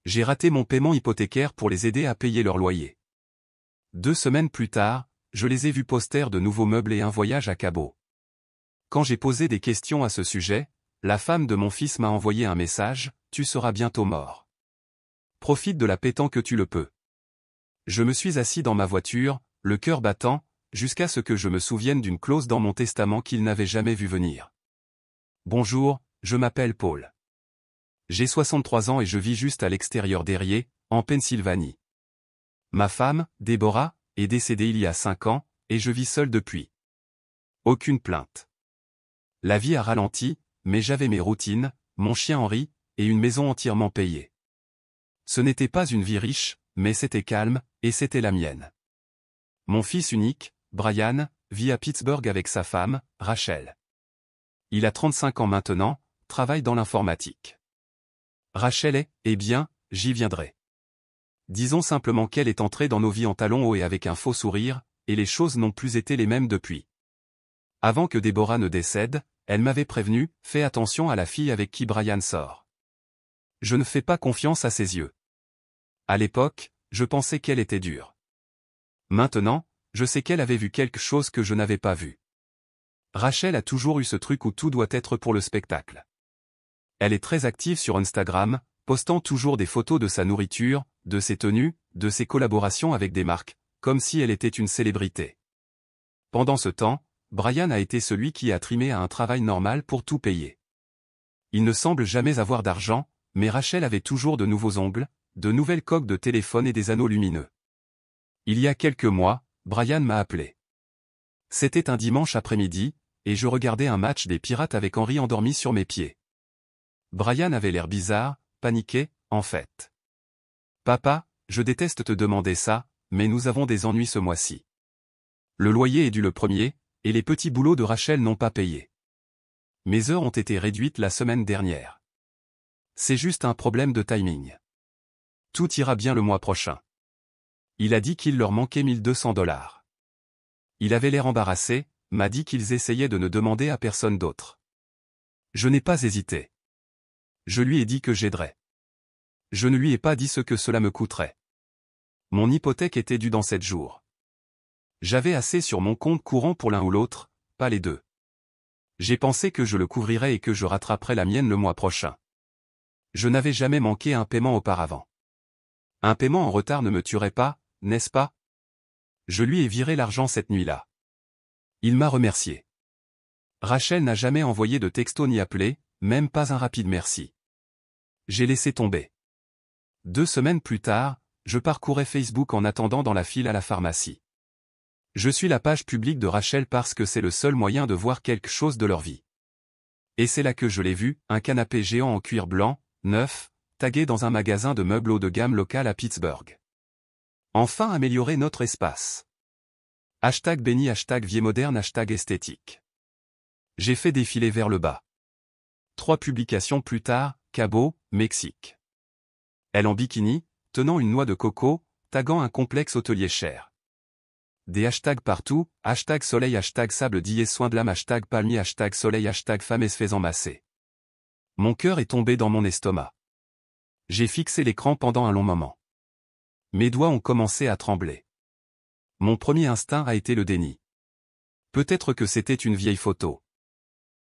J'ai raté mon paiement hypothécaire pour les aider à payer leur loyer. 2 semaines plus tard, je les ai vus poster de nouveaux meubles et un voyage à Cabo. Quand j'ai posé des questions à ce sujet, la femme de mon fils m'a envoyé un message, « Tu seras bientôt mort. Profite de la paix tant que tu le peux. » Je me suis assis dans ma voiture, le cœur battant, jusqu'à ce que je me souvienne d'une clause dans mon testament qu'il n'avait jamais vu venir. Bonjour, je m'appelle Paul. J'ai 63 ans et je vis juste à l'extérieur d'Erie, en Pennsylvanie. Ma femme, Déborah, est décédée il y a 5 ans, et je vis seul depuis. Aucune plainte. La vie a ralenti, mais j'avais mes routines, mon chien Henri, et une maison entièrement payée. Ce n'était pas une vie riche, mais c'était calme, et c'était la mienne. Mon fils unique, Brian, vit à Pittsburgh avec sa femme, Rachel. Il a 35 ans maintenant, travaille dans l'informatique. Rachel est, eh bien, j'y viendrai. Disons simplement qu'elle est entrée dans nos vies en talons hauts et avec un faux sourire, et les choses n'ont plus été les mêmes depuis. Avant que Déborah ne décède, elle m'avait prévenu, fais attention à la fille avec qui Brian sort. Je ne fais pas confiance à ses yeux. À l'époque, je pensais qu'elle était dure. Maintenant, je sais qu'elle avait vu quelque chose que je n'avais pas vu. Rachel a toujours eu ce truc où tout doit être pour le spectacle. Elle est très active sur Instagram, postant toujours des photos de sa nourriture, de ses tenues, de ses collaborations avec des marques, comme si elle était une célébrité. Pendant ce temps, Brian a été celui qui a trimé à un travail normal pour tout payer. Il ne semble jamais avoir d'argent, mais Rachel avait toujours de nouveaux ongles, de nouvelles coques de téléphone et des anneaux lumineux. Il y a quelques mois, Brian m'a appelé. C'était un dimanche après-midi, et je regardais un match des Pirates avec Henri endormi sur mes pieds. Brian avait l'air bizarre, paniqué, en fait. « Papa, je déteste te demander ça, mais nous avons des ennuis ce mois-ci. Le loyer est dû le premier, et les petits boulots de Rachel n'ont pas payé. Mes heures ont été réduites la semaine dernière. C'est juste un problème de timing. Tout ira bien le mois prochain. » Il a dit qu'il leur manquait $1200. Il avait l'air embarrassé, m'a dit qu'ils essayaient de ne demander à personne d'autre. Je n'ai pas hésité. Je lui ai dit que j'aiderais. Je ne lui ai pas dit ce que cela me coûterait. Mon hypothèque était due dans 7 jours. J'avais assez sur mon compte courant pour l'un ou l'autre, pas les deux. J'ai pensé que je le couvrirais et que je rattraperais la mienne le mois prochain. Je n'avais jamais manqué un paiement auparavant. Un paiement en retard ne me tuerait pas, n'est-ce pas? Je lui ai viré l'argent cette nuit-là. Il m'a remercié. Rachel n'a jamais envoyé de texto ni appelé, même pas un rapide merci. J'ai laissé tomber. 2 semaines plus tard, je parcourais Facebook en attendant dans la file à la pharmacie. Je suis la page publique de Rachel parce que c'est le seul moyen de voir quelque chose de leur vie. Et c'est là que je l'ai vu, un canapé géant en cuir blanc, neuf, tagué dans un magasin de meubles haut de gamme local à Pittsburgh. Enfin améliorer notre espace. #béni, #vieux-moderne, #esthétique. J'ai fait défiler vers le bas. 3 publications plus tard, Cabo, Mexique. Elle en bikini, tenant une noix de coco, taguant un complexe hôtelier cher. Des hashtags partout, #soleil, #sable dié soin de l'âme, #palmier, #soleil, #femme et se faisant masser. Mon cœur est tombé dans mon estomac. J'ai fixé l'écran pendant un long moment. Mes doigts ont commencé à trembler. Mon premier instinct a été le déni. Peut-être que c'était une vieille photo.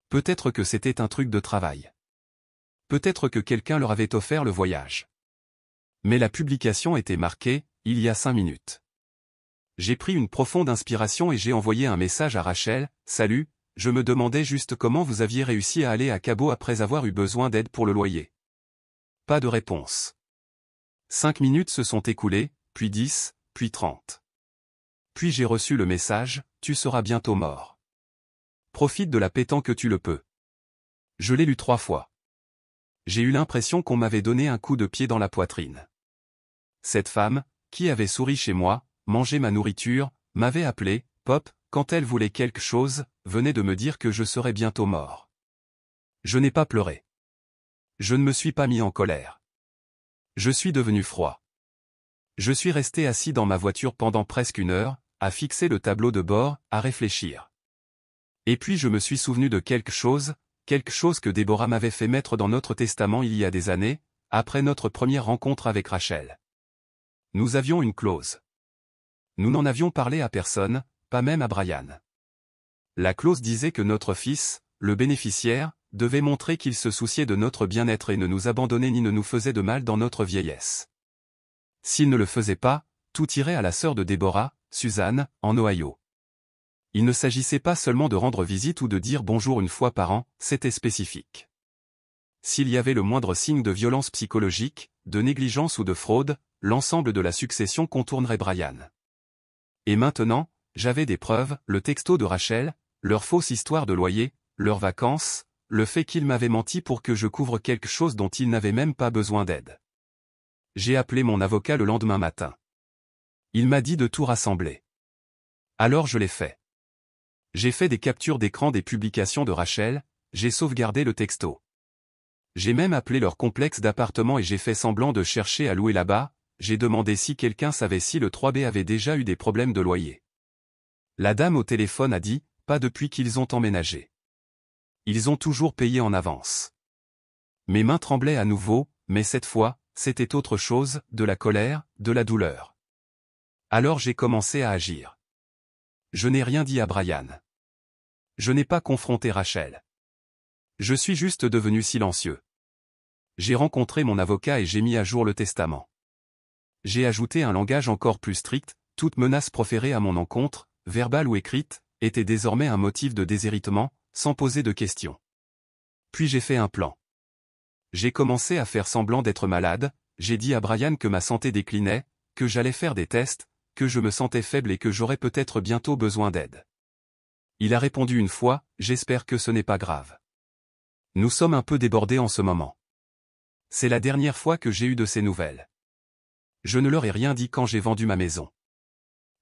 Peut-être que c'était un truc de travail. Peut-être que quelqu'un leur avait offert le voyage. Mais la publication était marquée, il y a 5 minutes. J'ai pris une profonde inspiration et j'ai envoyé un message à Rachel, « Salut, je me demandais juste comment vous aviez réussi à aller à Cabo après avoir eu besoin d'aide pour le loyer. » Pas de réponse. 5 minutes se sont écoulées, puis 10, puis 30. Puis j'ai reçu le message, « Tu seras bientôt mort. Profite de la paix tant que tu le peux. » Je l'ai lu 3 fois. J'ai eu l'impression qu'on m'avait donné un coup de pied dans la poitrine. Cette femme, qui avait souri chez moi, mangé ma nourriture, m'avait appelé, Pop, quand elle voulait quelque chose, venait de me dire que je serais bientôt mort. Je n'ai pas pleuré. Je ne me suis pas mis en colère. Je suis devenu froid. Je suis resté assis dans ma voiture pendant presque 1 heure, à fixer le tableau de bord, à réfléchir. Et puis je me suis souvenu de quelque chose que Déborah m'avait fait mettre dans notre testament il y a des années, après notre première rencontre avec Rachel. Nous avions une clause. Nous n'en avions parlé à personne, pas même à Brian. La clause disait que notre fils, le bénéficiaire, devait montrer qu'il se souciait de notre bien-être et ne nous abandonnait ni ne nous faisait de mal dans notre vieillesse. S'il ne le faisait pas, tout irait à la sœur de Déborah, Suzanne, en Ohio. Il ne s'agissait pas seulement de rendre visite ou de dire bonjour une fois par an, c'était spécifique. S'il y avait le moindre signe de violence psychologique, de négligence ou de fraude, l'ensemble de la succession contournerait Brian. Et maintenant, j'avais des preuves, le texto de Rachel, leur fausse histoire de loyer, leurs vacances, le fait qu'il m'avait menti pour que je couvre quelque chose dont il n'avait même pas besoin d'aide. J'ai appelé mon avocat le lendemain matin. Il m'a dit de tout rassembler. Alors je l'ai fait. J'ai fait des captures d'écran des publications de Rachel, j'ai sauvegardé le texto. J'ai même appelé leur complexe d'appartements et j'ai fait semblant de chercher à louer là-bas, j'ai demandé si quelqu'un savait si le 3B avait déjà eu des problèmes de loyer. La dame au téléphone a dit, pas depuis qu'ils ont emménagé. Ils ont toujours payé en avance. Mes mains tremblaient à nouveau, mais cette fois, c'était autre chose, de la colère, de la douleur. Alors j'ai commencé à agir. Je n'ai rien dit à Brian. Je n'ai pas confronté Rachel. Je suis juste devenu silencieux. J'ai rencontré mon avocat et j'ai mis à jour le testament. J'ai ajouté un langage encore plus strict, toute menace proférée à mon encontre, verbale ou écrite, était désormais un motif de déshéritement, sans poser de questions. Puis j'ai fait un plan. J'ai commencé à faire semblant d'être malade, j'ai dit à Brian que ma santé déclinait, que j'allais faire des tests, que je me sentais faible et que j'aurais peut-être bientôt besoin d'aide. Il a répondu une fois, j'espère que ce n'est pas grave. Nous sommes un peu débordés en ce moment. C'est la dernière fois que j'ai eu de ces nouvelles. Je ne leur ai rien dit quand j'ai vendu ma maison.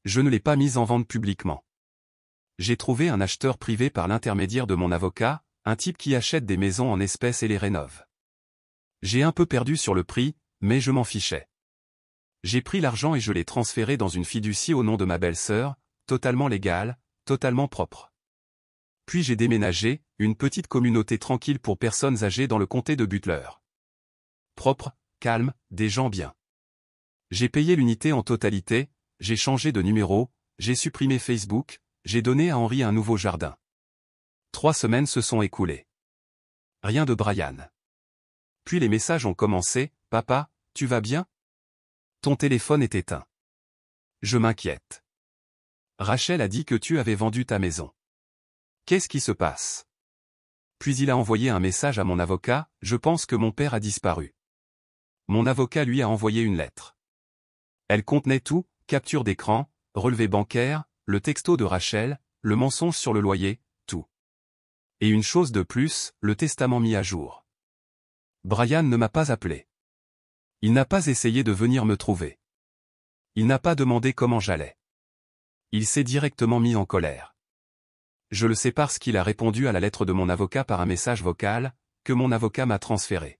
Je ne l'ai pas mise en vente publiquement. J'ai trouvé un acheteur privé par l'intermédiaire de mon avocat, un type qui achète des maisons en espèces et les rénove. J'ai un peu perdu sur le prix, mais je m'en fichais. J'ai pris l'argent et je l'ai transféré dans une fiducie au nom de ma belle-sœur, totalement légale, totalement propre. Puis j'ai déménagé, une petite communauté tranquille pour personnes âgées dans le comté de Butler. Propre, calme, des gens bien. J'ai payé l'unité en totalité, j'ai changé de numéro, j'ai supprimé Facebook, j'ai donné à Henri un nouveau jardin. 3 semaines se sont écoulées. Rien de Brian. Puis les messages ont commencé, « Papa, tu vas bien? Ton téléphone est éteint. Je m'inquiète. Rachel a dit que tu avais vendu ta maison. Qu'est-ce qui se passe? » Puis il a envoyé un message à mon avocat, « Je pense que mon père a disparu. » Mon avocat lui a envoyé une lettre. Elle contenait tout, capture d'écran, relevé bancaire, le texto de Rachel, le mensonge sur le loyer, tout. Et une chose de plus, le testament mis à jour. Brian ne m'a pas appelé. Il n'a pas essayé de venir me trouver. Il n'a pas demandé comment j'allais. Il s'est directement mis en colère. Je le sais parce qu'il a répondu à la lettre de mon avocat par un message vocal, que mon avocat m'a transféré.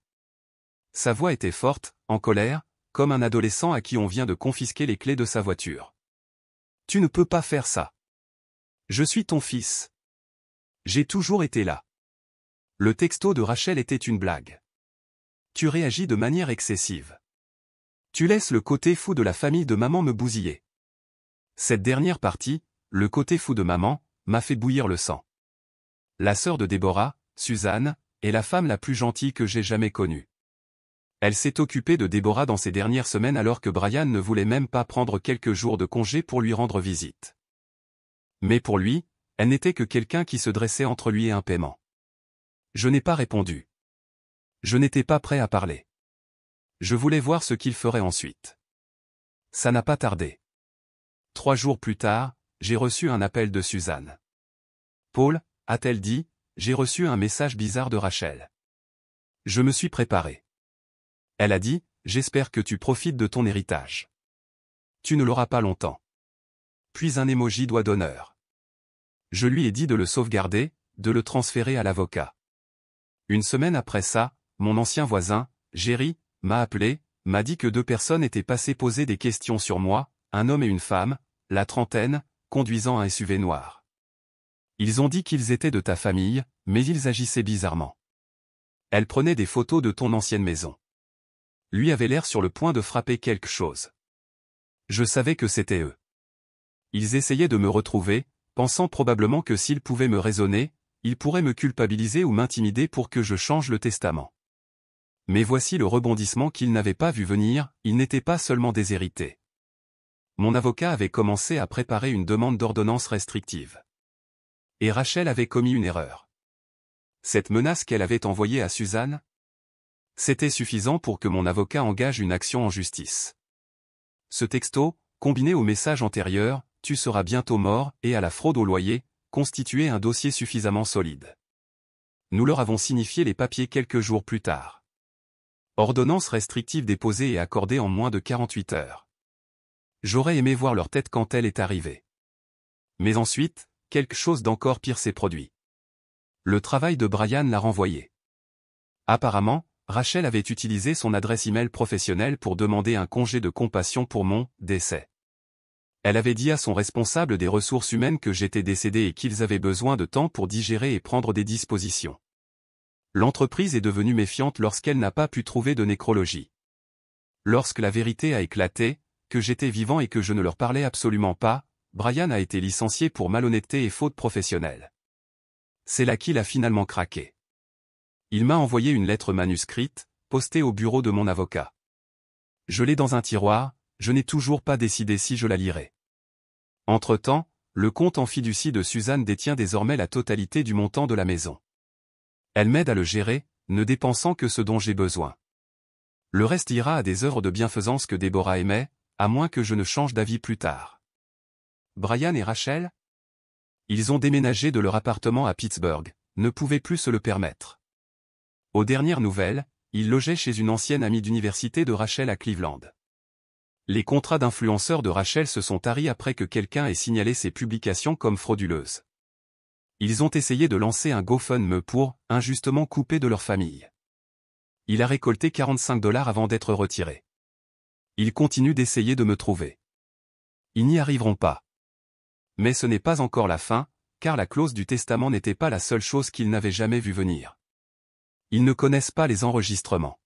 Sa voix était forte, en colère, comme un adolescent à qui on vient de confisquer les clés de sa voiture. « Tu ne peux pas faire ça. Je suis ton fils. J'ai toujours été là. » Le texto de Rachel était une blague. Tu réagis de manière excessive. Tu laisses le côté fou de la famille de maman me bousiller. Cette dernière partie, le côté fou de maman, m'a fait bouillir le sang. La sœur de Déborah, Suzanne, est la femme la plus gentille que j'ai jamais connue. Elle s'est occupée de Déborah dans ces dernières semaines alors que Brian ne voulait même pas prendre quelques jours de congé pour lui rendre visite. Mais pour lui, elle n'était que quelqu'un qui se dressait entre lui et un paiement. Je n'ai pas répondu. Je n'étais pas prêt à parler. Je voulais voir ce qu'il ferait ensuite. Ça n'a pas tardé. 3 jours plus tard, j'ai reçu un appel de Suzanne. « Paul, a-t-elle dit, j'ai reçu un message bizarre de Rachel. » Je me suis préparé. Elle a dit, « J'espère que tu profites de ton héritage. Tu ne l'auras pas longtemps. » Puis un emoji doigt d'honneur. Je lui ai dit de le sauvegarder, de le transférer à l'avocat. Une semaine après ça, mon ancien voisin, Jerry, m'a appelé, m'a dit que 2 personnes étaient passées poser des questions sur moi, un homme et une femme, la trentaine, conduisant un SUV noir. Ils ont dit qu'ils étaient de ta famille, mais ils agissaient bizarrement. Elle prenait des photos de ton ancienne maison. Lui avait l'air sur le point de frapper quelque chose. Je savais que c'était eux. Ils essayaient de me retrouver, pensant probablement que s'ils pouvaient me raisonner, ils pourraient me culpabiliser ou m'intimider pour que je change le testament. Mais voici le rebondissement qu'ils n'avaient pas vu venir, ils n'étaient pas seulement déshérités. Mon avocat avait commencé à préparer une demande d'ordonnance restrictive. Et Rachel avait commis une erreur. Cette menace qu'elle avait envoyée à Suzanne, c'était suffisant pour que mon avocat engage une action en justice. Ce texto, combiné au message antérieur, « Tu seras bientôt mort » et à la fraude au loyer, constituait un dossier suffisamment solide. Nous leur avons signifié les papiers quelques jours plus tard. Ordonnance restrictive déposée et accordée en moins de 48 heures. J'aurais aimé voir leur tête quand elle est arrivée. Mais ensuite, quelque chose d'encore pire s'est produit. Le travail de Brian l'a renvoyé. Apparemment, Rachel avait utilisé son adresse email professionnelle pour demander un congé de compassion pour mon décès. Elle avait dit à son responsable des ressources humaines que j'étais décédé et qu'ils avaient besoin de temps pour digérer et prendre des dispositions. L'entreprise est devenue méfiante lorsqu'elle n'a pas pu trouver de nécrologie. Lorsque la vérité a éclaté, que j'étais vivant et que je ne leur parlais absolument pas, Brian a été licencié pour malhonnêteté et faute professionnelle. C'est là qu'il a finalement craqué. Il m'a envoyé une lettre manuscrite, postée au bureau de mon avocat. Je l'ai dans un tiroir, je n'ai toujours pas décidé si je la lirai. Entre-temps, le compte en fiducie de Suzanne détient désormais la totalité du montant de la maison. Elle m'aide à le gérer, ne dépensant que ce dont j'ai besoin. Le reste ira à des œuvres de bienfaisance que Déborah aimait, à moins que je ne change d'avis plus tard. Brian et Rachel? Ils ont déménagé de leur appartement à Pittsburgh, ne pouvaient plus se le permettre. Aux dernières nouvelles, ils logeaient chez une ancienne amie d'université de Rachel à Cleveland. Les contrats d'influenceurs de Rachel se sont taris après que quelqu'un ait signalé ses publications comme frauduleuses. Ils ont essayé de lancer un GoFundMe pour, injustement coupés de leur famille. Il a récolté 45 $ avant d'être retiré. Ils continuent d'essayer de me trouver. Ils n'y arriveront pas. Mais ce n'est pas encore la fin, car la clause du testament n'était pas la seule chose qu'ils n'avaient jamais vu venir. Ils ne connaissent pas les enregistrements.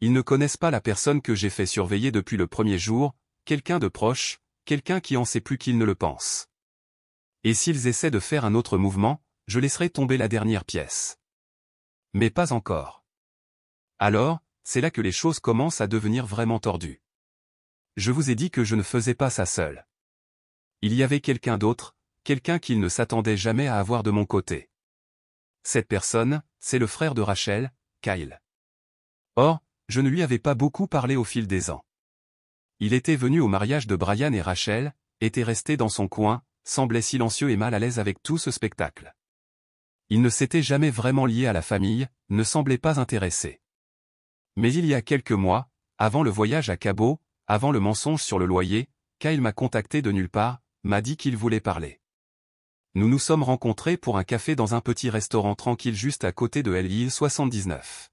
Ils ne connaissent pas la personne que j'ai fait surveiller depuis le premier jour, quelqu'un de proche, quelqu'un qui en sait plus qu'il ne le pense. Et s'ils essaient de faire un autre mouvement, je laisserai tomber la dernière pièce. Mais pas encore. Alors, c'est là que les choses commencent à devenir vraiment tordues. Je vous ai dit que je ne faisais pas ça seul. Il y avait quelqu'un d'autre, quelqu'un qu'ils ne s'attendaient jamais à avoir de mon côté. Cette personne, c'est le frère de Rachel, Kyle. Or, je ne lui avais pas beaucoup parlé au fil des ans. Il était venu au mariage de Brian et Rachel, était resté dans son coin, semblait silencieux et mal à l'aise avec tout ce spectacle. Il ne s'était jamais vraiment lié à la famille, ne semblait pas intéressé. Mais il y a quelques mois, avant le voyage à Cabo, avant le mensonge sur le loyer, Kyle m'a contacté de nulle part, m'a dit qu'il voulait parler. Nous nous sommes rencontrés pour un café dans un petit restaurant tranquille juste à côté de l'île 79.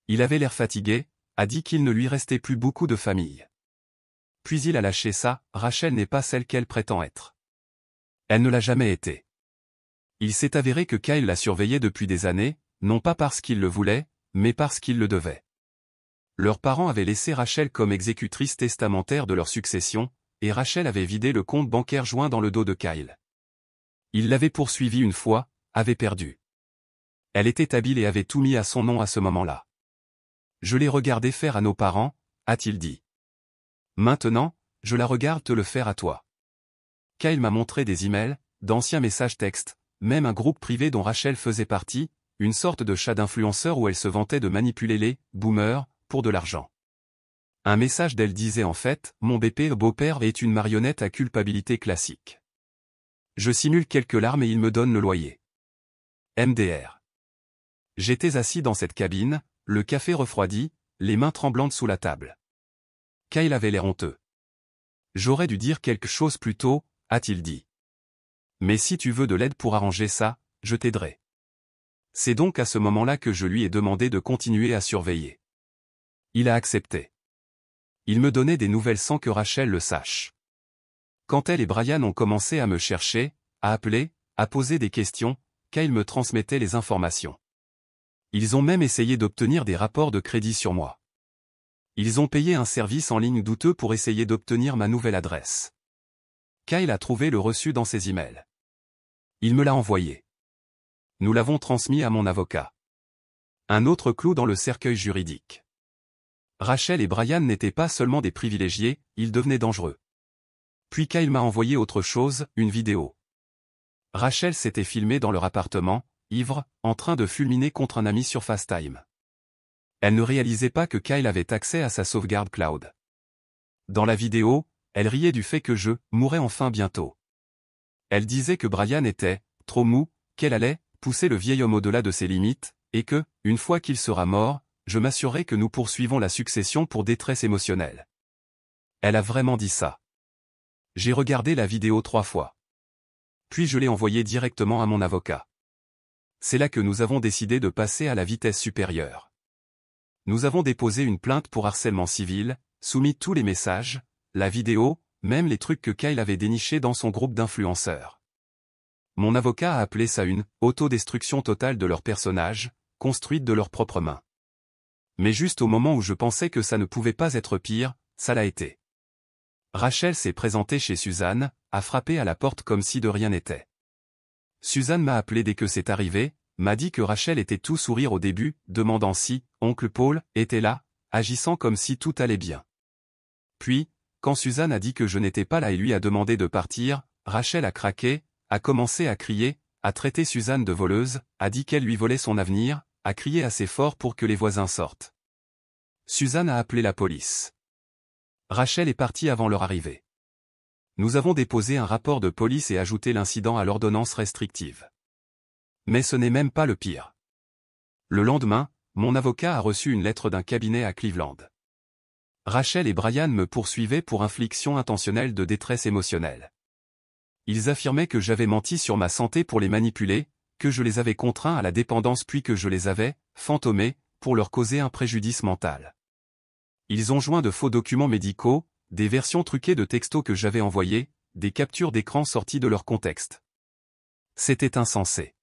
Il avait l'air fatigué, a dit qu'il ne lui restait plus beaucoup de famille. Puis il a lâché ça, Rachel n'est pas celle qu'elle prétend être. Elle ne l'a jamais été. Il s'est avéré que Kyle la surveillait depuis des années, non pas parce qu'il le voulait, mais parce qu'il le devait. Leurs parents avaient laissé Rachel comme exécutrice testamentaire de leur succession, et Rachel avait vidé le compte bancaire joint dans le dos de Kyle. Il l'avait poursuivi une fois, avait perdu. Elle était habile et avait tout mis à son nom à ce moment-là. Je l'ai regardé faire à nos parents, a-t-il dit. Maintenant, je la regarde te le faire à toi. Kyle m'a montré des emails, d'anciens messages textes, même un groupe privé dont Rachel faisait partie, une sorte de chat d'influenceur où elle se vantait de manipuler les « boomers » pour de l'argent. Un message d'elle disait en fait « Mon beau-père est une marionnette à culpabilité classique. Je simule quelques larmes et il me donne le loyer. MDR. » J'étais assis dans cette cabine, le café refroidi, les mains tremblantes sous la table. Kyle avait l'air honteux. J'aurais dû dire quelque chose plus tôt, a-t-il dit. Mais si tu veux de l'aide pour arranger ça, je t'aiderai. C'est donc à ce moment-là que je lui ai demandé de continuer à surveiller. Il a accepté. Il me donnait des nouvelles sans que Rachel le sache. Quand elle et Brian ont commencé à me chercher, à appeler, à poser des questions, Kyle me transmettait les informations. Ils ont même essayé d'obtenir des rapports de crédit sur moi. Ils ont payé un service en ligne douteux pour essayer d'obtenir ma nouvelle adresse. Kyle a trouvé le reçu dans ses emails. Il me l'a envoyé. Nous l'avons transmis à mon avocat. Un autre clou dans le cercueil juridique. Rachel et Brian n'étaient pas seulement des privilégiés, ils devenaient dangereux. Puis Kyle m'a envoyé autre chose, une vidéo. Rachel s'était filmée dans leur appartement, ivre, en train de fulminer contre un ami sur FaceTime. Elle ne réalisait pas que Kyle avait accès à sa sauvegarde cloud. Dans la vidéo, elle riait du fait que je mourrais enfin bientôt. Elle disait que Brian était trop mou, qu'elle allait pousser le vieil homme au-delà de ses limites, et que, une fois qu'il sera mort, je m'assurerai que nous poursuivons la succession pour détresse émotionnelle. Elle a vraiment dit ça. J'ai regardé la vidéo 3 fois. Puis je l'ai envoyée directement à mon avocat. C'est là que nous avons décidé de passer à la vitesse supérieure. Nous avons déposé une plainte pour harcèlement civil, soumis tous les messages, la vidéo, même les trucs que Kyle avait dénichés dans son groupe d'influenceurs. Mon avocat a appelé ça une « autodestruction totale de leur personnage », construite de leurs propres mains. Mais juste au moment où je pensais que ça ne pouvait pas être pire, ça l'a été. Rachel s'est présentée chez Suzanne, a frappé à la porte comme si de rien n'était. Suzanne m'a appelé dès que c'est arrivé, m'a dit que Rachel était tout sourire au début, demandant si oncle Paul était là, agissant comme si tout allait bien. Puis, quand Suzanne a dit que je n'étais pas là et lui a demandé de partir, Rachel a craqué, a commencé à crier, a traité Suzanne de voleuse, a dit qu'elle lui volait son avenir, a crié assez fort pour que les voisins sortent. Suzanne a appelé la police. Rachel est partie avant leur arrivée. Nous avons déposé un rapport de police et ajouté l'incident à l'ordonnance restrictive. Mais ce n'est même pas le pire. Le lendemain, mon avocat a reçu une lettre d'un cabinet à Cleveland. Rachel et Brian me poursuivaient pour infliction intentionnelle de détresse émotionnelle. Ils affirmaient que j'avais menti sur ma santé pour les manipuler, que je les avais contraints à la dépendance puis que je les avais fantomés pour leur causer un préjudice mental. Ils ont joint de faux documents médicaux, des versions truquées de textos que j'avais envoyés, des captures d'écran sorties de leur contexte. C'était insensé.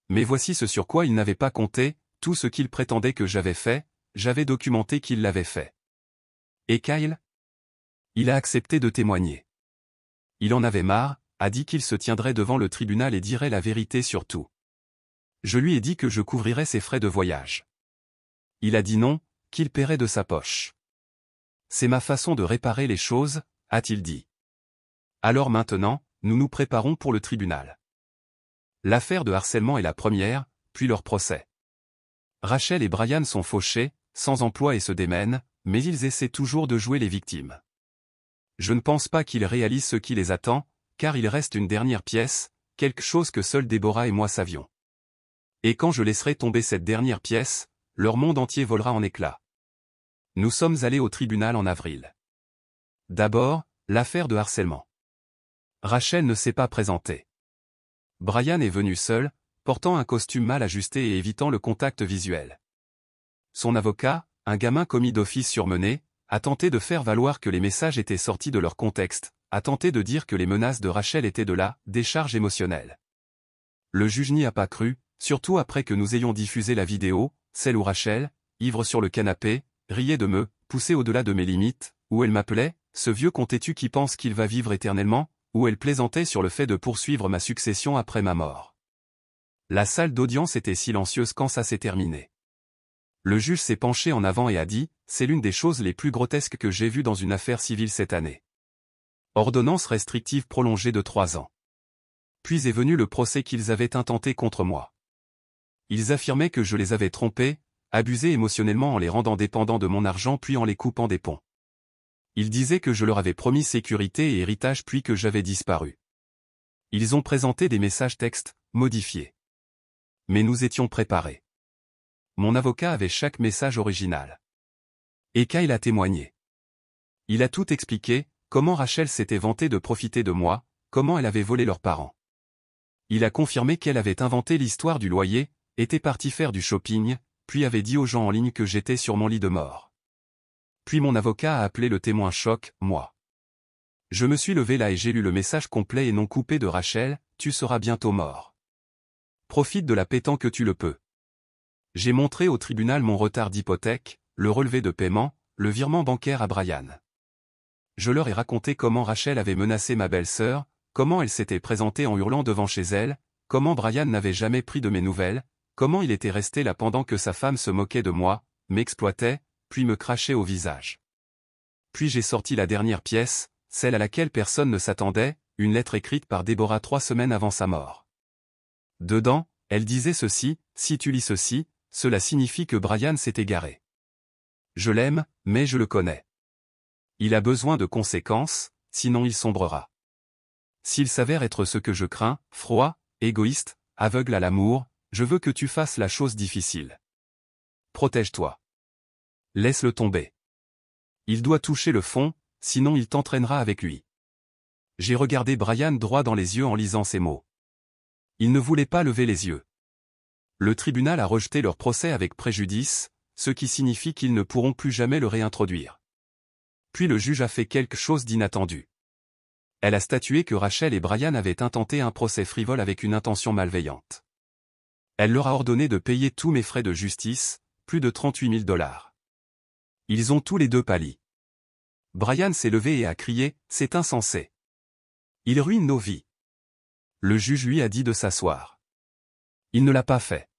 Mais voici ce sur quoi ils n'avaient pas compté, tout ce qu'ils prétendaient que j'avais fait, j'avais documenté qu'ils l'avaient fait. Et Kyle? Il a accepté de témoigner. Il en avait marre, a dit qu'il se tiendrait devant le tribunal et dirait la vérité sur tout. Je lui ai dit que je couvrirais ses frais de voyage. Il a dit non, qu'il paierait de sa poche. C'est ma façon de réparer les choses, a-t-il dit. Alors maintenant, nous nous préparons pour le tribunal. L'affaire de harcèlement est la première, puis leur procès. Rachel et Brian sont fauchés, sans emploi et se démènent, mais ils essaient toujours de jouer les victimes. Je ne pense pas qu'ils réalisent ce qui les attend, car il reste une dernière pièce, quelque chose que seuls Déborah et moi savions. Et quand je laisserai tomber cette dernière pièce, leur monde entier volera en éclats. Nous sommes allés au tribunal en avril. D'abord, l'affaire de harcèlement. Rachel ne s'est pas présentée. Brian est venu seul, portant un costume mal ajusté et évitant le contact visuel. Son avocat, un gamin commis d'office surmené, a tenté de faire valoir que les messages étaient sortis de leur contexte, a tenté de dire que les menaces de Rachel étaient de la décharge émotionnelle. Le juge n'y a pas cru, surtout après que nous ayons diffusé la vidéo, celle où Rachel, ivre sur le canapé, riait de me pousser au-delà de mes limites, où elle m'appelait « ce vieux con têtu qui pense qu'il va vivre éternellement », où elle plaisantait sur le fait de poursuivre ma succession après ma mort. La salle d'audience était silencieuse quand ça s'est terminé. Le juge s'est penché en avant et a dit « c'est l'une des choses les plus grotesques que j'ai vues dans une affaire civile cette année. » Ordonnance restrictive prolongée de 3 ans. Puis est venu le procès qu'ils avaient intenté contre moi. Ils affirmaient que je les avais trompés, abusés émotionnellement en les rendant dépendants de mon argent puis en les coupant des ponts. Ils disaient que je leur avais promis sécurité et héritage puis que j'avais disparu. Ils ont présenté des messages textes, modifiés. Mais nous étions préparés. Mon avocat avait chaque message original. Et Kyle a témoigné. Il a tout expliqué, comment Rachel s'était vantée de profiter de moi, comment elle avait volé leurs parents. Il a confirmé qu'elle avait inventé l'histoire du loyer, était partie faire du shopping, puis avait dit aux gens en ligne que j'étais sur mon lit de mort. Puis mon avocat a appelé le témoin choc, moi. Je me suis levé là et j'ai lu le message complet et non coupé de Rachel, « Tu seras bientôt mort. Profite de la paix tant que tu le peux. » J'ai montré au tribunal mon retard d'hypothèque, le relevé de paiement, le virement bancaire à Brian. Je leur ai raconté comment Rachel avait menacé ma belle-sœur, comment elle s'était présentée en hurlant devant chez elle, comment Brian n'avait jamais pris de mes nouvelles, comment il était resté là pendant que sa femme se moquait de moi, m'exploitait, puis me crachait au visage. Puis j'ai sorti la dernière pièce, celle à laquelle personne ne s'attendait, une lettre écrite par Déborah 3 semaines avant sa mort. Dedans, elle disait ceci: si tu lis ceci, cela signifie que Brian s'est égaré. Je l'aime, mais je le connais. Il a besoin de conséquences, sinon il sombrera. S'il s'avère être ce que je crains, froid, égoïste, aveugle à l'amour, je veux que tu fasses la chose difficile. Protège-toi. Laisse-le tomber. Il doit toucher le fond, sinon il t'entraînera avec lui. J'ai regardé Brian droit dans les yeux en lisant ces mots. Il ne voulait pas lever les yeux. Le tribunal a rejeté leur procès avec préjudice, ce qui signifie qu'ils ne pourront plus jamais le réintroduire. Puis le juge a fait quelque chose d'inattendu. Elle a statué que Rachel et Brian avaient intenté un procès frivole avec une intention malveillante. Elle leur a ordonné de payer tous mes frais de justice, plus de 38 000 $. Ils ont tous les deux pâli. Brian s'est levé et a crié: « C'est insensé. Il ruine nos vies. » Le juge lui a dit de s'asseoir. Il ne l'a pas fait.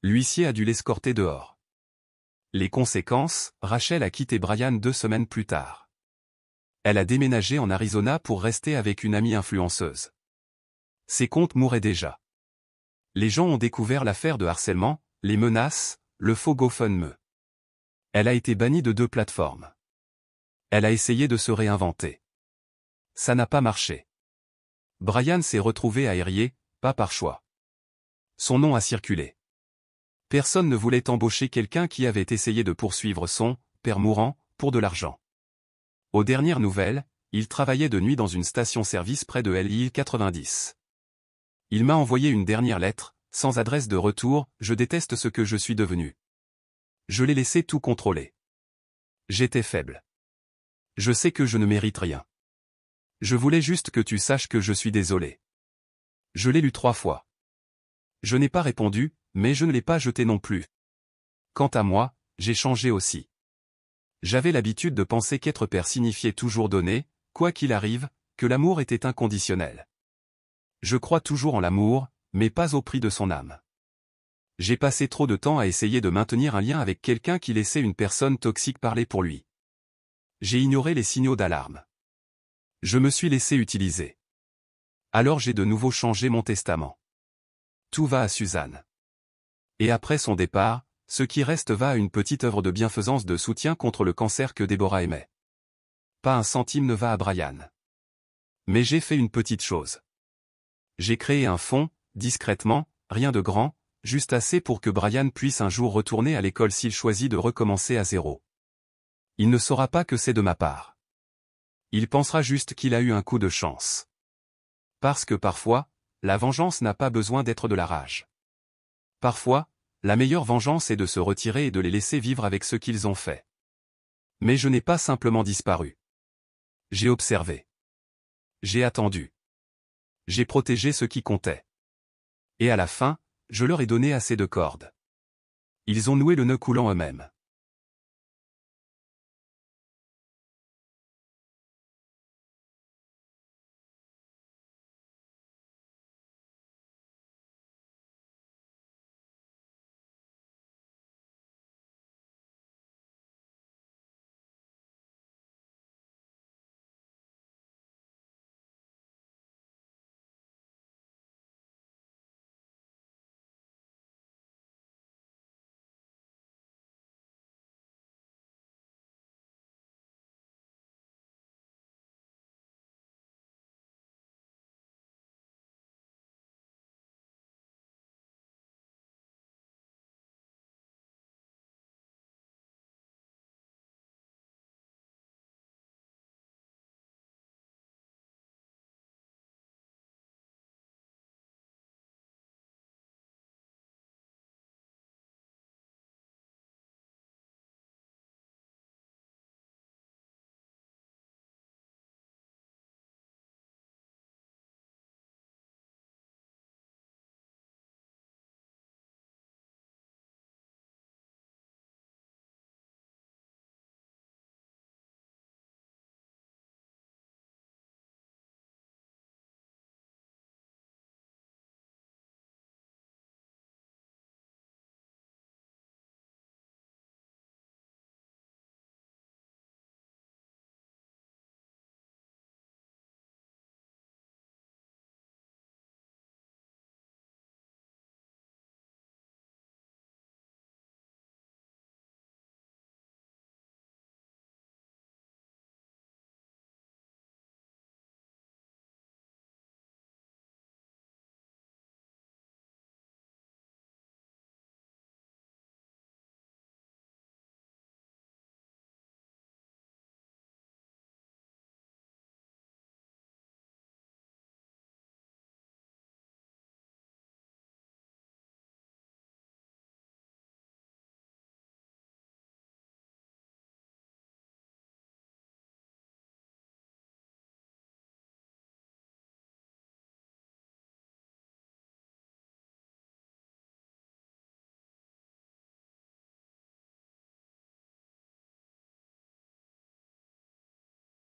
L'huissier a dû l'escorter dehors. Les conséquences, Rachel a quitté Brian 2 semaines plus tard. Elle a déménagé en Arizona pour rester avec une amie influenceuse. Ses comptes mouraient déjà. Les gens ont découvert l'affaire de harcèlement, les menaces, le faux GoFundMe. Elle a été bannie de 2 plateformes. Elle a essayé de se réinventer. Ça n'a pas marché. Brian s'est retrouvé aéré, pas par choix. Son nom a circulé. Personne ne voulait embaucher quelqu'un qui avait essayé de poursuivre son père mourant pour de l'argent. Aux dernières nouvelles, il travaillait de nuit dans une station-service près de l'île 90. Il m'a envoyé une dernière lettre, sans adresse de retour: « Je déteste ce que je suis devenu. Je l'ai laissé tout contrôler. J'étais faible. Je sais que je ne mérite rien. Je voulais juste que tu saches que je suis désolé. » Je l'ai lu 3 fois. Je n'ai pas répondu, mais je ne l'ai pas jeté non plus. Quant à moi, j'ai changé aussi. J'avais l'habitude de penser qu'être père signifiait toujours donner, quoi qu'il arrive, que l'amour était inconditionnel. Je crois toujours en l'amour, mais pas au prix de son âme. J'ai passé trop de temps à essayer de maintenir un lien avec quelqu'un qui laissait une personne toxique parler pour lui. J'ai ignoré les signaux d'alarme. Je me suis laissé utiliser. Alors j'ai de nouveau changé mon testament. Tout va à Suzanne. Et après son départ, ce qui reste va à une petite œuvre de bienfaisance de soutien contre le cancer que Déborah aimait. Pas un centime ne va à Brian. Mais j'ai fait une petite chose. J'ai créé un fonds, discrètement, rien de grand, juste assez pour que Brian puisse un jour retourner à l'école s'il choisit de recommencer à zéro. Il ne saura pas que c'est de ma part. Il pensera juste qu'il a eu un coup de chance. Parce que parfois, la vengeance n'a pas besoin d'être de la rage. Parfois, la meilleure vengeance est de se retirer et de les laisser vivre avec ce qu'ils ont fait. Mais je n'ai pas simplement disparu. J'ai observé. J'ai attendu. J'ai protégé ce qui comptait. Et à la fin, je leur ai donné assez de cordes. Ils ont noué le nœud coulant eux-mêmes.